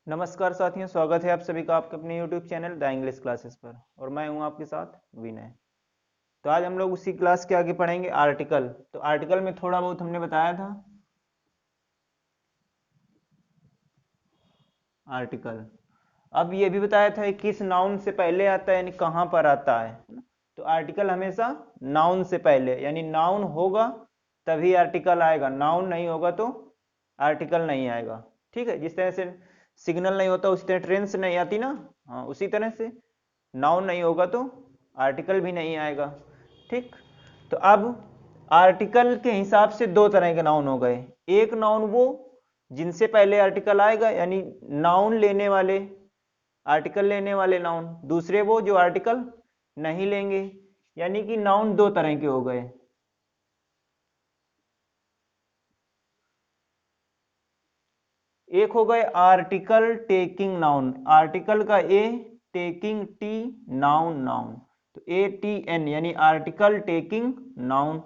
नमस्कार साथियों, स्वागत है आप सभी का आपके अपने YouTube channel the English classes पर। और मैं हूं आपके साथ विनय। तो आज हम लोग उसी क्लास के आगे पढ़ेंगे आर्टिकल। तो आर्टिकल में थोड़ा बहुत हमने बताया था आर्टिकल। अब ये भी बताया था किस नाउन से पहले आता है, यानी कहाँ पर आता है। तो आर्टिकल हमेशा नाउन से पहले, यानी नाउन होगा तभी आर्टिकल आएगा, नाउन नहीं होगा तो आर्टिकल नहीं आएगा। ठीक है, जिस तरह से सिग्नल नहीं होता उसी तरह ट्रेन से नहीं आती ना। हाँ, उसी तरह से नाउन नहीं होगा तो आर्टिकल भी नहीं आएगा। ठीक, तो अब आर्टिकल के हिसाब से दो तरह के नाउन हो गए। एक नाउन वो जिनसे पहले आर्टिकल आएगा, यानी नाउन लेने वाले, आर्टिकल लेने वाले नाउन। दूसरे वो जो आर्टिकल नहीं लेंगे, यानी कि नाउन दो तरह के हो गए। एक हो गए आर्टिकल टेकिंग नाउन, आर्टिकल का A, taking T, noun noun. तो ए टी एन यानी आर्टिकल टेकिंग नाउन।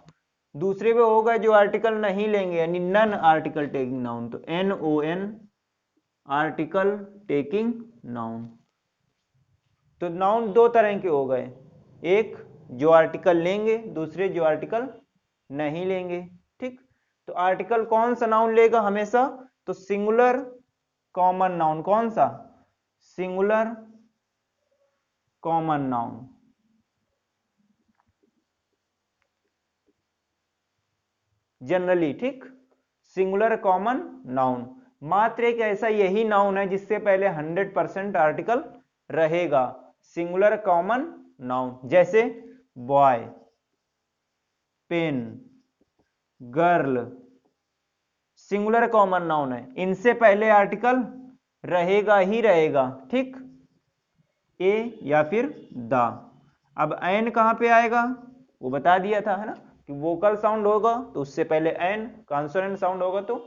दूसरे पे होगा जो आर्टिकल नहीं लेंगे, यानी नन आर्टिकल टेकिंग नाउन। तो N O N, article taking noun. तो नाउन दो तरह के हो गए, एक जो आर्टिकल लेंगे, दूसरे जो आर्टिकल नहीं लेंगे। ठीक, तो आर्टिकल कौन सा नाउन लेगा हमेशा? तो सिंगुलर कॉमन नाउन। कौन सा? Singular common noun. जनरली, ठीक, सिंगुलर कॉमन नाउन। मात्र एक ऐसा यही नाउन है जिससे पहले 100% आर्टिकल रहेगा, सिंगुलर कॉमन नाउन। जैसे boy, pen, girl, singular common noun है, इनसे पहले आर्टिकल रहेगा ही रहेगा। ठीक, ए या फिर द। अब एन कहां पे आएगा वो बता दिया था, है ना, कि वोकल साउंड होगा तो उससे पहले एन, कॉन्सोनेंट साउंड होगा तो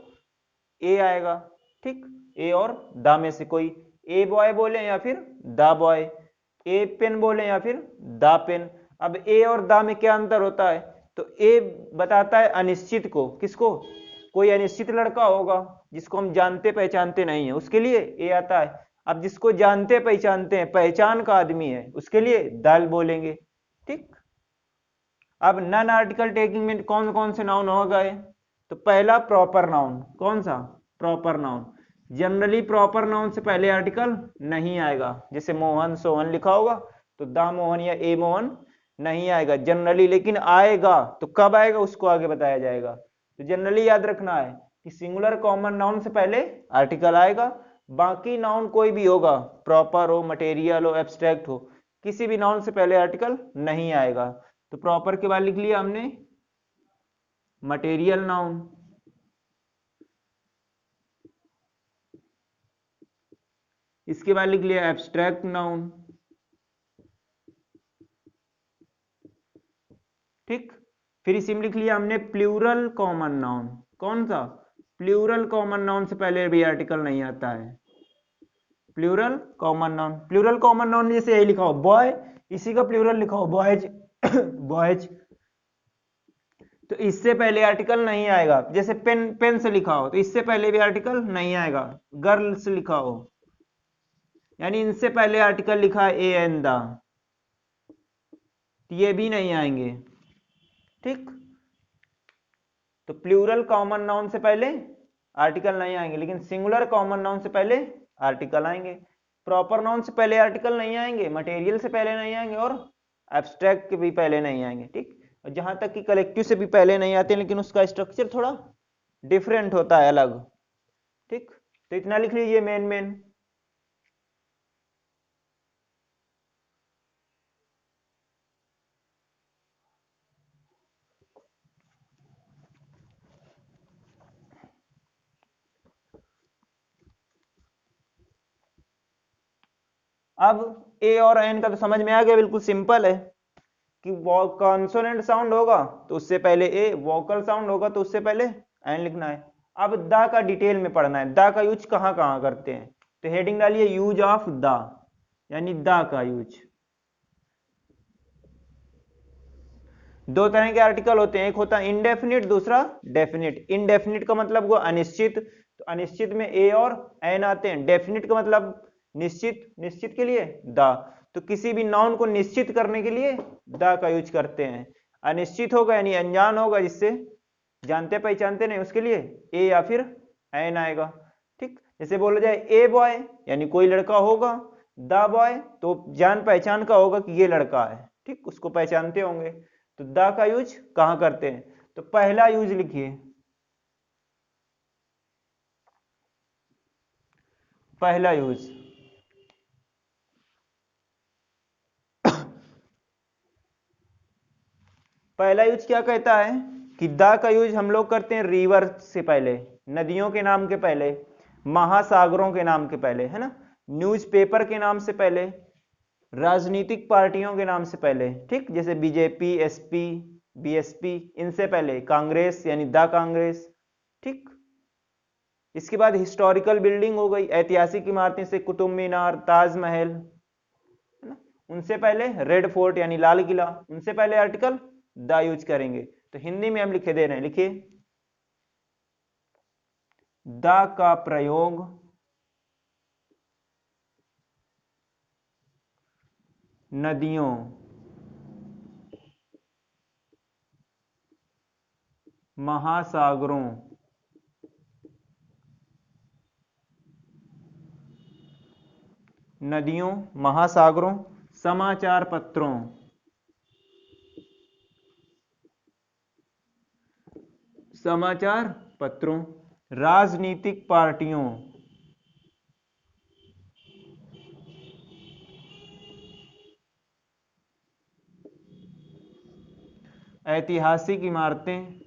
ए आएगा। ठीक, ए और द में से कोई, ए बॉय बोले या फिर द बॉय, ए पेन बोले या फिर द पेन। अब ए और द में क्या अंतर होता है? तो ए बताता है अनिश्चित को, किसको? कोई अनिश्चित लड़का होगा जिसको हम जानते पहचानते नहीं है, उसके लिए ए आता है। अब जिसको जानते पहचानते हैं, पहचान का आदमी है, उसके लिए दाल बोलेंगे। ठीक, अब नन आर्टिकल टेकिंग में कौन कौन से नाउन हो गए? तो पहला प्रॉपर नाउन। कौन सा? Proper noun. Generally proper noun से पहले आर्टिकल नहीं आएगा, जैसे मोहन सोहन लिखा होगा तो द मोहन या ए मोहन नहीं आएगा जनरली, लेकिन आएगा तो कब आएगा उसको आगे बताया जाएगा। तो जनरली याद रखना है कि सिंगुलर कॉमन नाउन से पहले आर्टिकल आएगा। बाकी नाउन कोई भी होगा, प्रॉपर हो, मटेरियल हो, एब्स्ट्रैक्ट हो, किसी भी नाउन से पहले आर्टिकल नहीं आएगा। तो प्रॉपर के बाद लिख लिया हमने मटेरियल नाउन, इसके बाद लिख लिया एब्स्ट्रैक्ट नाउन। ठीक, फिर इसी में लिख लिया हमने प्लूरल कॉमन नाउन। कौन सा? प्लूरल कॉमन नाउन से पहले भी आर्टिकल नहीं आता है। Plural common noun, plural common noun जैसे यही लिखा हो बॉय, इसी का प्लूरल लिखा हो बॉयज बॉयज, तो इससे पहले आर्टिकल नहीं आएगा। जैसे पेन, पेन से लिखा हो तो इससे पहले भी आर्टिकल नहीं आएगा। गर्ल से लिखा हो यानी इनसे पहले आर्टिकल लिखा है ए एन द, ये भी नहीं आएंगे। ठीक, तो प्लूरल कॉमन नाउन से पहले आर्टिकल नहीं आएंगे, लेकिन सिंगुलर कॉमन नाउन से पहले आर्टिकल आएंगे। प्रॉपर नाउन से पहले आर्टिकल नहीं आएंगे, मटेरियल से पहले नहीं आएंगे, और एब्स्ट्रैक्ट के भी पहले नहीं आएंगे। ठीक, और जहां तक कि कलेक्टिव से भी पहले नहीं आते, लेकिन उसका स्ट्रक्चर थोड़ा डिफरेंट होता है, अलग। ठीक, तो इतना लिख लीजिए मेन मेन। अब ए और एन का तो समझ में आ गया, बिल्कुल सिंपल है कि कॉन्सोनेंट साउंड होगा तो उससे पहले ए, वोकल साउंड होगा तो उससे पहले एन लिखना है। अब द का डिटेल में पढ़ना है, द का यूज कहां कहां करते हैं। तो हेडिंग डालिए यूज ऑफ द, यानी द का यूज। दो तरह के आर्टिकल होते हैं, एक होता है इंडेफिनिट, दूसरा डेफिनिट। इंडेफिनिट का मतलब हुआ अनिश्चित, तो अनिश्चित में ए और एन आते हैं। डेफिनिट का मतलब निश्चित, निश्चित के लिए द। तो किसी भी नाउन को निश्चित करने के लिए द का यूज करते हैं। अनिश्चित होगा यानी अनजान होगा, जिससे जानते पहचानते नहीं, उसके लिए ए या फिर एन आएगा। ठीक, जैसे बोला जाए ए बॉय यानी कोई लड़का होगा, द बॉय तो जान पहचान का होगा कि ये लड़का है। ठीक, उसको पहचानते होंगे। तो द का यूज कहां करते हैं? तो पहला यूज लिखिए, पहला यूज पहला यूज क्या कहता है कि द का यूज हम लोग करते हैं रिवर से पहले, नदियों के नाम के पहले, महासागरों के नाम के पहले, है ना, न्यूज़पेपर के नाम से पहले, राजनीतिक पार्टियों के नाम से पहले। ठीक, जैसे बीजेपी, एसपी, बीएसपी, इनसे पहले कांग्रेस यानी द कांग्रेस। ठीक, इसके बाद हिस्टोरिकल बिल्डिंग हो गई, ऐतिहासिक इमारतें से कुतुब मीनार, ताजमहल, है ना, उनसे पहले रेड फोर्ट यानी लाल किला, उनसे पहले आर्टिकल द यूज करेंगे। तो हिंदी में हम लिखे दे रहे हैं, लिखिए द का प्रयोग नदियों, महासागरों, नदियों, महासागरों, समाचार पत्रों, समाचार पत्रों, राजनीतिक पार्टियों, ऐतिहासिक इमारतें,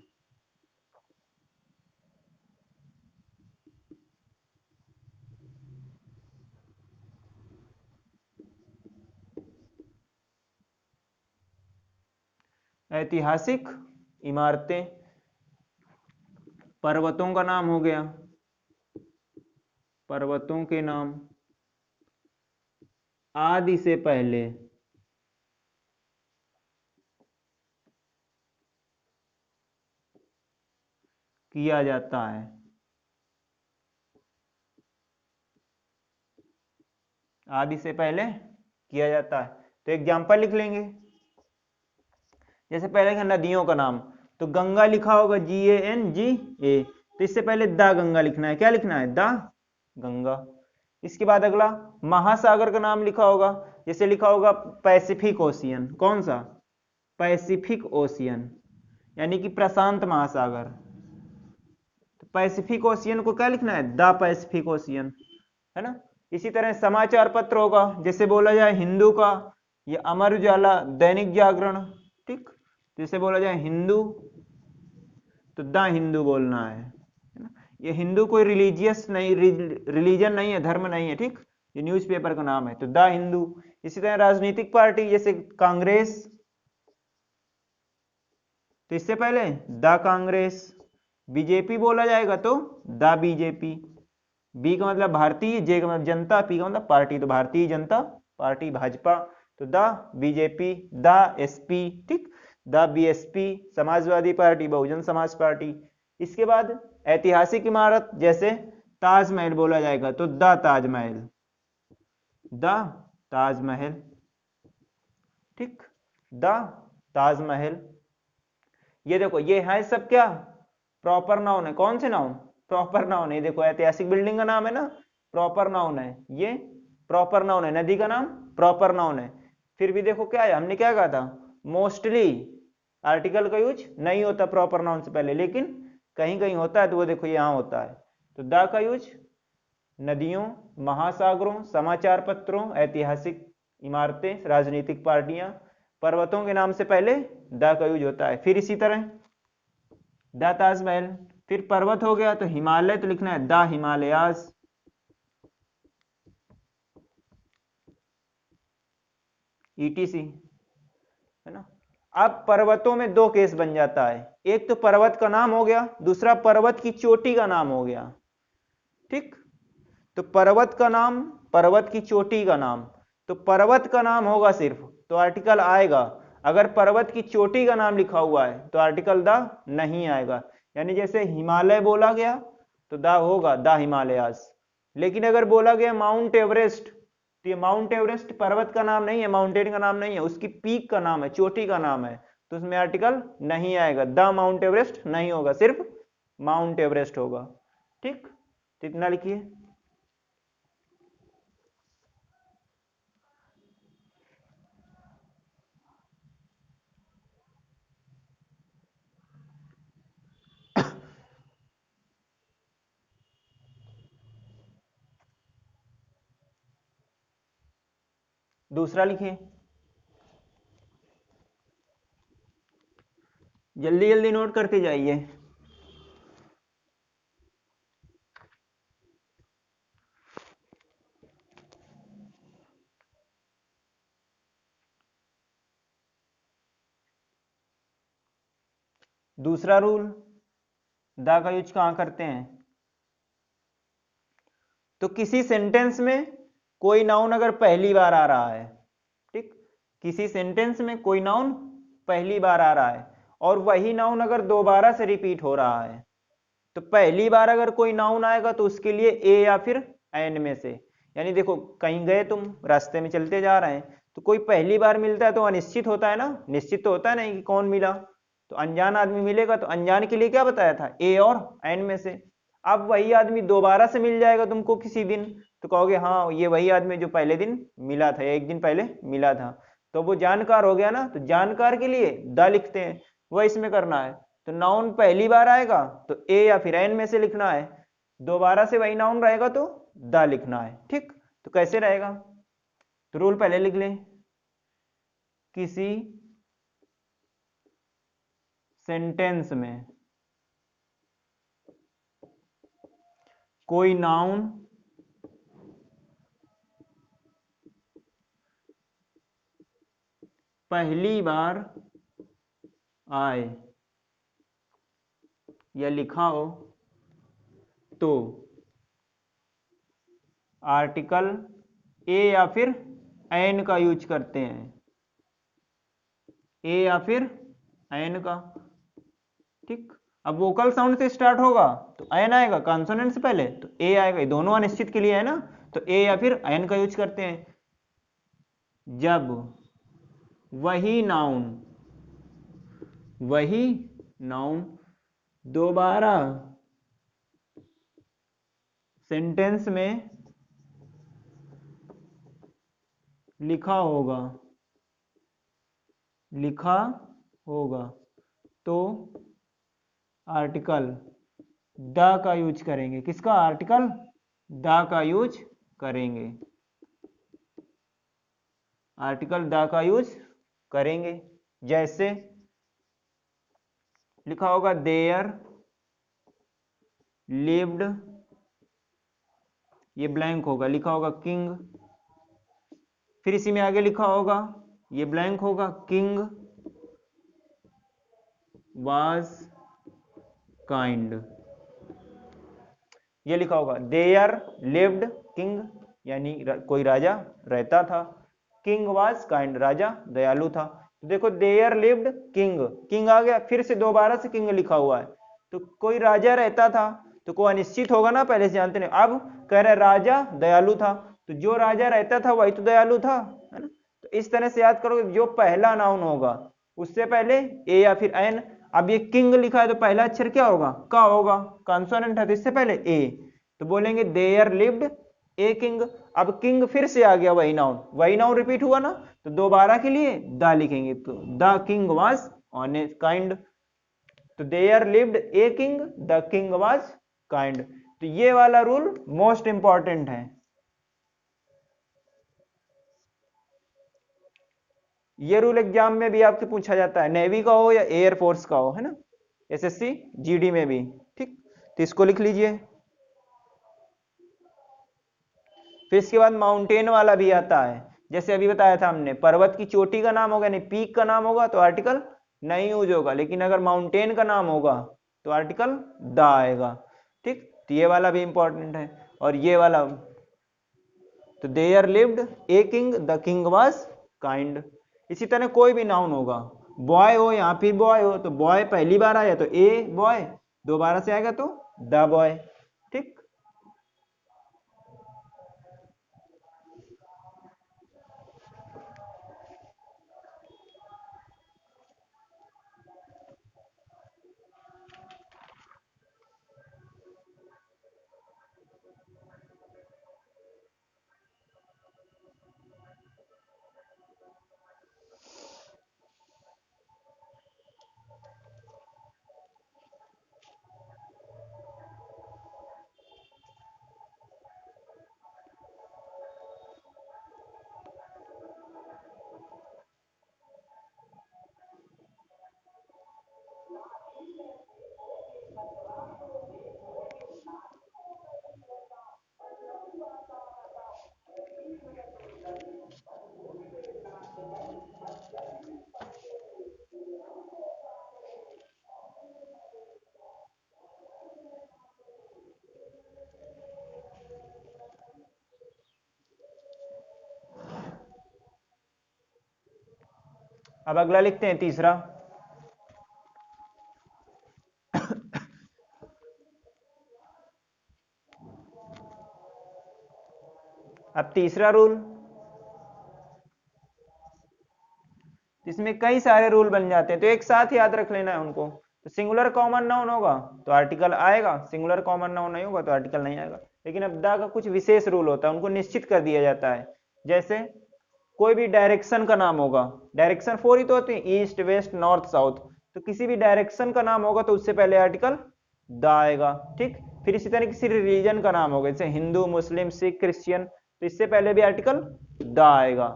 ऐतिहासिक इमारतें, पर्वतों का नाम हो गया, पर्वतों के नाम, आदि से पहले, किया जाता है, आदि से पहले किया जाता है। तो एग्जाम्पल लिख लेंगे, जैसे पहले का नदियों का नाम, तो गंगा लिखा होगा GANGA, तो इससे पहले द गंगा लिखना है। क्या लिखना है? द गंगा। इसके बाद अगला महासागर का नाम लिखा होगा, जैसे लिखा होगा पैसिफिक ओशियन। कौन सा? पैसिफिक ओशियन यानी कि प्रशांत महासागर। तो पैसिफिक ओशियन को क्या लिखना है? द पैसिफिक ओशियन, है ना। इसी तरह समाचार पत्र होगा, जैसे बोला जाए हिंदू का, ये अमर उजाला, दैनिक जागरण। ठीक, जैसे बोला जाए हिंदू तो द हिंदू बोलना है ना। ये हिंदू कोई रिलीजियस नहीं, रिलीजन नहीं है, धर्म नहीं है। ठीक, ये न्यूज़पेपर का नाम है, तो द हिंदू। इसी तरह राजनीतिक पार्टी, जैसे कांग्रेस, तो इससे पहले द कांग्रेस। बीजेपी बोला जाएगा तो द बीजेपी। बी का मतलब भारतीय, जे का मतलब जनता, पी का मतलब पार्टी, तो भारतीय जनता पार्टी, भाजपा, तो द बीजेपी, द एसपी। ठीक, the BSP, Samajwadi party, Bahujan Samaj party. इसके बाद ऐतिहासिक इमारत, जैसे ताजमहल बोला जाएगा तो द ताजमहल, द ताजमहल। ठीक, द ताजमहल। ये देखो, ये है सब क्या? प्रॉपर नाउन है। कौन से नाउन? प्रॉपर नाउन है। देखो, ऐतिहासिक बिल्डिंग का नाम है ना, प्रॉपर नाउन है। ये प्रॉपर नाउन है। नदी का नाम प्रॉपर नाउन है। फिर भी देखो क्या है, हमने क्या कहा था, मोस्टली आर्टिकल का यूज नहीं होता प्रॉपर नाउन से पहले, लेकिन कहीं कहीं होता है। तो वो देखो यहां होता है। तो द का यूज नदियों, महासागरों, समाचार पत्रों, ऐतिहासिक इमारतें, राजनीतिक पार्टियां, पर्वतों के नाम से पहले द का यूज होता है। फिर इसी तरह द ताजमहल। फिर पर्वत हो गया तो हिमालय, तो लिखना है द हिमालयास, ETC, है ना। अब पर्वतों में दो केस बन जाता है, एक तो पर्वत का नाम हो गया, दूसरा पर्वत की चोटी का नाम हो गया। ठीक, तो पर्वत का नाम, पर्वत की चोटी का नाम, तो पर्वत का नाम होगा सिर्फ तो आर्टिकल आएगा। अगर पर्वत की चोटी का नाम लिखा हुआ है तो आर्टिकल द नहीं आएगा। यानी जैसे हिमालय बोला गया तो द होगा द हिमालयास। लेकिन अगर बोला गया माउंट एवरेस्ट, तो ये माउंट एवरेस्ट पर्वत का नाम नहीं है, माउंटेन का नाम नहीं है, उसकी पीक का नाम है, चोटी का नाम है, तो उसमें आर्टिकल नहीं आएगा, द माउंट एवरेस्ट नहीं होगा, सिर्फ माउंट एवरेस्ट होगा। ठीक, तो इतना लिखिए। दूसरा लिखिए, जल्दी जल्दी नोट करते जाइए। दूसरा रूल, द का यूज कहां करते हैं? तो किसी सेंटेंस में कोई नाउन अगर पहली बार आ रहा है, ठीक, किसी सेंटेंस में कोई नाउन पहली बार आ रहा है और वही नाउन अगर दोबारा से रिपीट हो रहा है, तो पहली बार अगर कोई नाउन आएगा तो उसके लिए ए या फिर एन में से, यानी देखो कहीं गए तुम, रास्ते में चलते जा रहे हैं, तो कोई पहली बार मिलता है तो अनिश्चित होता है ना, निश्चित तो होता है नहीं कि कौन मिला, तो अनजान आदमी मिलेगा, तो अनजान के लिए क्या बताया था, ए और एन में से। अब वही आदमी दोबारा से मिल जाएगा तुमको किसी दिन, तो कहोगे हाँ ये वही आदमी जो पहले दिन मिला था, एक दिन पहले मिला था, तो वो जानकार हो गया ना, तो जानकार के लिए द लिखते हैं, वह इसमें करना है। तो नाउन पहली बार आएगा तो ए या फिर एन में से लिखना है, दोबारा से वही नाउन रहेगा तो द लिखना है। ठीक, तो कैसे रहेगा, तो रूल पहले लिख लें, किसी सेंटेंस में कोई नाउन पहली बार आए या लिखा हो तो आर्टिकल ए या फिर एन का यूज करते हैं, ए या फिर एन का। ठीक, अब वोकल साउंड से स्टार्ट होगा तो एन आएगा, कॉन्सोनेंट से पहले तो ए आएगा, ये दोनों अनिश्चित के लिए है ना, तो ए या फिर एन का यूज करते हैं। जब वही नाउन दोबारा सेंटेंस में लिखा होगा तो आर्टिकल द का यूज करेंगे। किसका, आर्टिकल द का यूज करेंगे, आर्टिकल द का यूज करेंगे। जैसे लिखा होगा देयर लिव्ड, ये ब्लैंक होगा, लिखा होगा किंग, फिर इसी में आगे लिखा होगा, ये ब्लैंक होगा, किंग वाज काइंड, ये लिखा होगा देयर लिव्ड किंग, यानी कोई राजा रहता था, किंग वाज काइंड, राजा दयालु था। तो देखो देयर लिव्ड किंग, किंग आ गया, फिर से दोबारा से किंग लिखा हुआ है, तो कोई राजा रहता था, तो कोई अनिश्चित होगा ना, पहले से जानते नहीं, अब कह रहे राजा दयालु था, तो जो राजा रहता था वही तो दयालु था, है ना। तो इस तरह से याद करो, जो पहला नाउन होगा उससे पहले ए या फिर एन। अब ये किंग लिखा है तो पहला अक्षर क्या होगा, का होगा, कॉन्सोनेंट है, तो इससे पहले ए, तो बोलेंगे देयर लिव्ड ए किंग। अब किंग फिर से आ गया, वही नाउन रिपीट हुआ ना, तो दोबारा के लिए द लिखेंगे, तो the king was honest kind, तो there lived a king, the king was kind. तो ये वाला रूल मोस्ट इंपॉर्टेंट है, ये रूल एग्जाम में भी आपसे पूछा जाता है, नेवी का हो या एयरफोर्स का हो, है ना, एसएससी जीडी में भी। ठीक, तो इसको लिख लीजिए। फिर इसके बाद माउंटेन वाला भी आता है, जैसे अभी बताया था हमने, पर्वत की चोटी का नाम होगा, नहीं पीक का नाम होगा तो आर्टिकल नहीं यूज होगा, लेकिन अगर माउंटेन का नाम होगा तो आर्टिकल द आएगा। ठीक, तो ये वाला भी इंपॉर्टेंट है, और ये वाला, तो there lived a king, the king was kind. इसी तरह कोई भी नाउन होगा, बॉय हो, यहाँ फिर बॉय हो, तो बॉय पहली बार आया तो ए बॉय, दोबारा से आएगा तो द बॉय। अब अगला लिखते हैं तीसरा। अब तीसरा रूल, इसमें कई सारे रूल बन जाते हैं तो एक साथ याद रख लेना है उनको। तो सिंगुलर कॉमन नाउन होगा तो आर्टिकल आएगा, सिंगुलर कॉमन नाउन नहीं होगा तो आर्टिकल नहीं आएगा। लेकिन अब द का कुछ विशेष रूल होता है, उनको निश्चित कर दिया जाता है। जैसे कोई भी डायरेक्शन का नाम होगा, डायरेक्शन 4 ही तो होते हैं, ईस्ट वेस्ट नॉर्थ साउथ, तो किसी भी डायरेक्शन का नाम होगा तो उससे पहले आर्टिकल द आएगा, ठीक। फिर इसी तरह किसी रिलीजन का नाम होगा, जैसे हिंदू मुस्लिम सिख क्रिश्चियन, तो इससे पहले भी आर्टिकल द आएगा,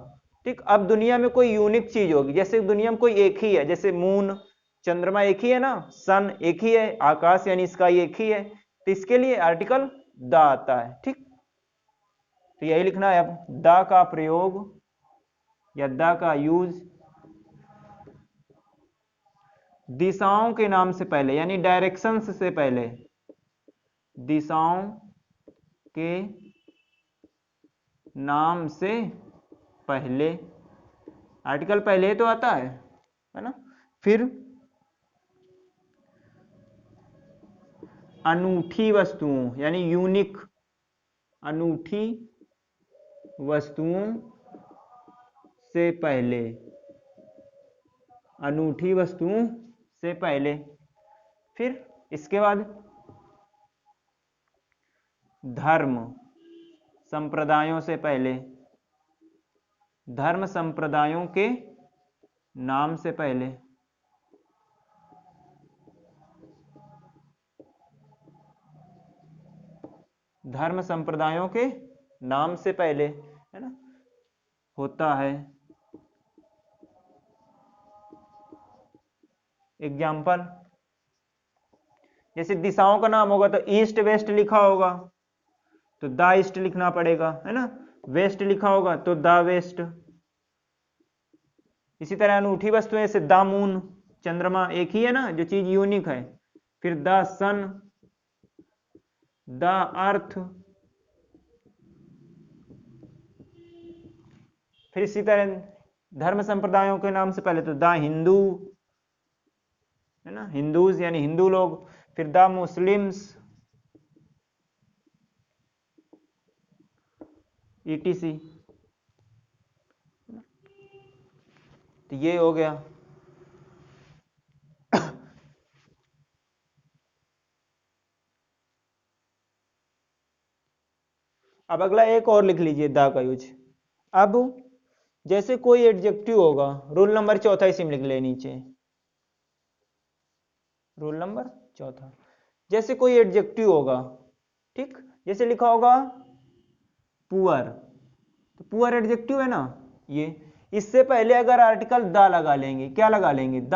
ठीक। अब दुनिया में कोई यूनिक चीज होगी, जैसे दुनिया में कोई एक ही है, जैसे मून चंद्रमा एक ही है ना, सन एक ही है, आकाश यानी स्काई एक ही है, तो इसके लिए आर्टिकल द आता है, ठीक। तो यही लिखना है अब, द का प्रयोग या द का यूज दिशाओं के नाम से पहले यानी डायरेक्शंस से पहले, दिशाओं के नाम से पहले, आर्टिकल पहले तो आता है ना। फिर अनूठी वस्तुओं यानी यूनिक, अनूठी वस्तुओं से पहले, अनूठी वस्तुओं से पहले। फिर इसके बाद धर्म संप्रदायों से पहले, धर्म संप्रदायों के नाम से पहले, धर्म संप्रदायों के नाम से पहले, है ना, होता है। एग्जाम्पल, जैसे दिशाओं का नाम होगा तो ईस्ट वेस्ट लिखा होगा तो द ईस्ट लिखना पड़ेगा, है ना। वेस्ट लिखा होगा तो द वेस्ट। इसी तरह अनूठी वस्तुएं से द मून, चंद्रमा एक ही है ना, जो चीज यूनिक है। फिर द सन, द अर्थ। फिर इसी तरह धर्म संप्रदायों के नाम से पहले तो द हिंदू, है ना, हिंदूज यानी हिंदू लोग। फिर द मुस्लिम्स, ईटीसी। तो ये हो गया। अब अगला एक और लिख लीजिए द का यूज। अब जैसे कोई एडजेक्टिव होगा, रूल नंबर चौथा इसी में लिख ले नीचे, रूल नंबर चौथा। जैसे कोई एडजेक्टिव होगा, ठीक, जैसे लिखा होगा पुअर, तो पुअर एडजेक्टिव है ना ये, इससे पहले अगर आर्टिकल द लगा लेंगे, क्या लगा लेंगे, द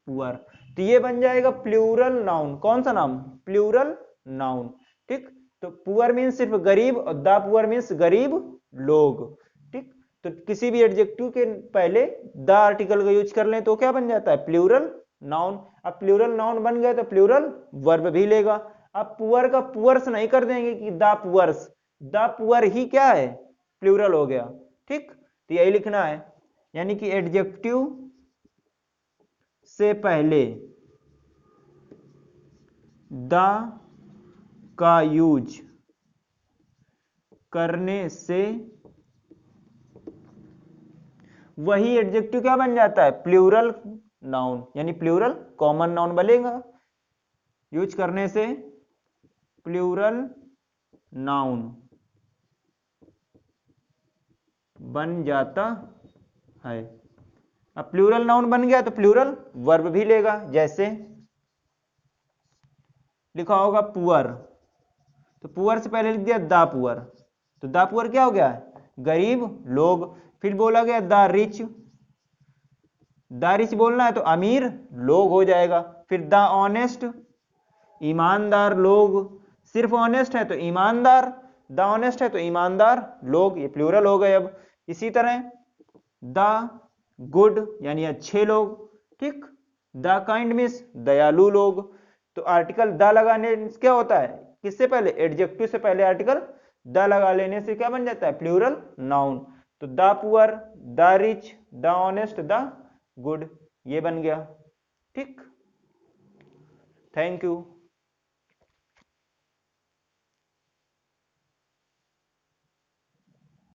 पुअर, तो ये बन जाएगा प्लूरल नाउन। कौन सा नाम, प्लूरल नाउन, ठीक। तो पुअर मीन्स सिर्फ गरीब और द पुअर मीन्स गरीब लोग, ठीक। तो किसी भी एडजेक्टिव के पहले द आर्टिकल का यूज कर लें तो क्या बन जाता है, प्लूरल नाउन। अब प्लूरल नाउन बन गया तो प्लूरल वर्ब भी लेगा। अब पुअर का पुअर्स नहीं कर देंगे कि द पुअर्स, द पुअर ही क्या है, प्लूरल हो गया, ठीक। तो यही लिखना है, यानी कि एडजेक्टिव से पहले द का यूज करने से वही एडजेक्टिव क्या बन जाता है, प्लूरल नाउन, यानी प्लूरल कॉमन नाउन बनेगा। यूज करने से प्लूरल नाउन बन जाता है। अब प्लूरल नाउन बन गया तो प्लूरल वर्ब भी लेगा। जैसे लिखा होगा पुअर, तो पुअर से पहले लिख दिया द पुअर, तो द पुअर क्या हो गया, गरीब लोग। फिर बोला गया द रिच, द रिच बोलना है तो अमीर लोग हो जाएगा। फिर द ऑनेस्ट, ईमानदार लोग, सिर्फ ऑनेस्ट है तो ईमानदार, द ऑनेस्ट है तो ईमानदार लोग, ये प्लूरल हो गए। अब इसी तरह द गुड यानी अच्छे लोग, ठीक। द काइंड मीन्स दयालु लोग। तो आर्टिकल द लगाने से क्या होता है, किससे पहले, एडजेक्टिव से पहले आर्टिकल द लगा लेने से क्या बन जाता है, प्लूरल नाउन। तो the poor, the rich, the honest, the good, ये बन गया। ठीक, थैंक यू।